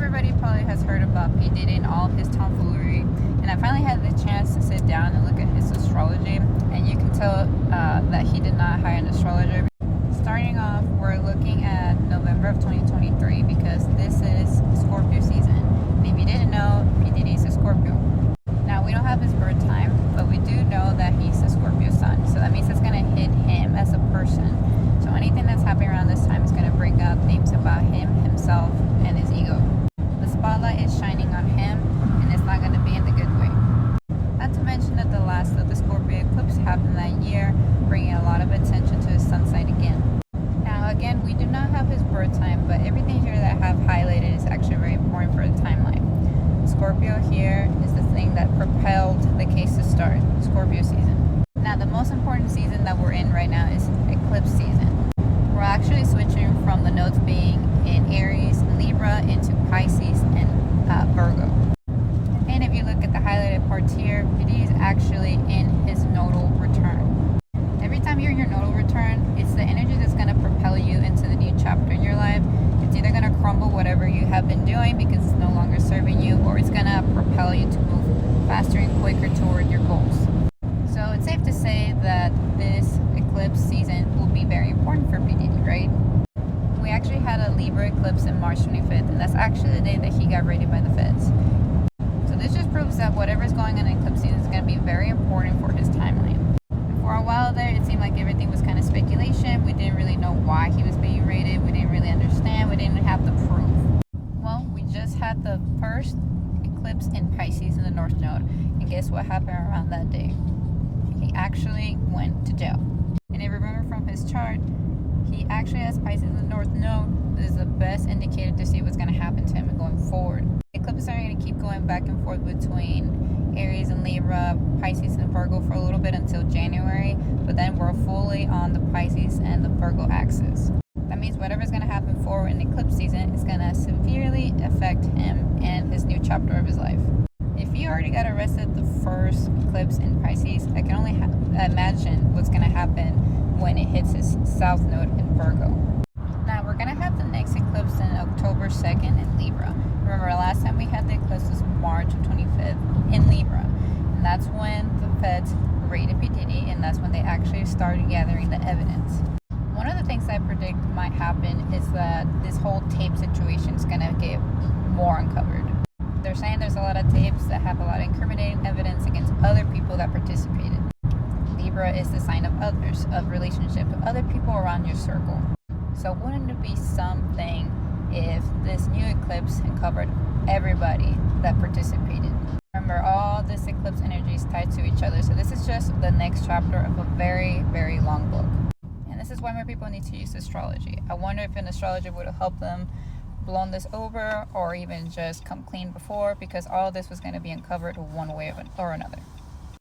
everybody probably has heard about P.Diddy and all of his tomfoolery, and I finally had the chance to sit down and look at his astrology, and you can tell that he did not hire an astrologer. Starting off, we're looking at November of 2023 because this is Scorpio season. And if you didn't know, P.Diddy is a Scorpio. Now, we don't have his birth time, but we do know that he's a Scorpio sun, so that means it's going to hit him as a person. So anything that's happening around this time is going to bring up things about him, himself, and his ego. The spotlight is shining on him, and it's not going to be in the good way. Not to mention that the last of the Scorpio eclipse happened that year, bringing a lot of attention to his sun sign again. Now, again, we do not have his birth time, but everything here that I have highlighted is actually very important for the timeline. Scorpio here is the thing that propelled the case to start, Scorpio season. Now, the most important season that we're in right now is eclipse season. We're actually switching from the nodes being in Aries, Libra, into Pisces and Virgo. And if you look at the highlighted parts here, it is actually in his nodal return. Every time you're in your nodal return, it's the energy that's going to propel you into the new chapter in your life. It's either going to crumble whatever you have been doing because it's no longer serving you, or it's going to propel you to move faster and quicker toward your goals. So it's safe to say that this eclipse season will be very important for P.Diddy, right? We actually had a Libra eclipse in March 25th, and that's actually the day that he got raided by the feds. So this just proves that whatever's going on in eclipse season is going to be very important for his timeline. For a while there, it seemed like everything was kind of speculation. We didn't really know why he was being raided. We didn't really understand. We didn't have the proof. Well, we just had the first eclipse in Pisces in the North Node, and guess what happened around that day? He actually went to jail. And if you remember from his chart, he actually has Pisces in the North Node. This is the best indicator to see what's going to happen to him going forward. Eclipses are going to keep going back and forth between Aries and Libra, Pisces and Virgo for a little bit until January, but then we're fully on the Pisces and the Virgo axis. That means whatever's going to happen forward in eclipse season is going to severely affect him and his new chapter of his life. If he already got arrested the first eclipse in Pisces, I can only imagine what's going to happen when it hits his south node in Virgo. Now, we're going to have the next eclipse in October 2nd in Libra. Remember, last time we had the eclipse was March 25th in Libra. And that's when the feds raided P.Diddy, and that's when they actually started gathering the evidence. One of the things I predict might happen is that this whole tape situation is going to get more uncovered. They're saying there's a lot of tapes that have a lot of incriminating evidence against other people that participated. Libra is the sign of others, of relationship with other people around your circle. So wouldn't it be something if this new eclipse uncovered everybody that participated? Remember, all this eclipse energy is tied to each other, so this is just the next chapter of a very, very long book. And this is why more people need to use astrology. I wonder if an astrologer would have helped them blown this over or even just come clean before, because all this was going to be uncovered one way or another.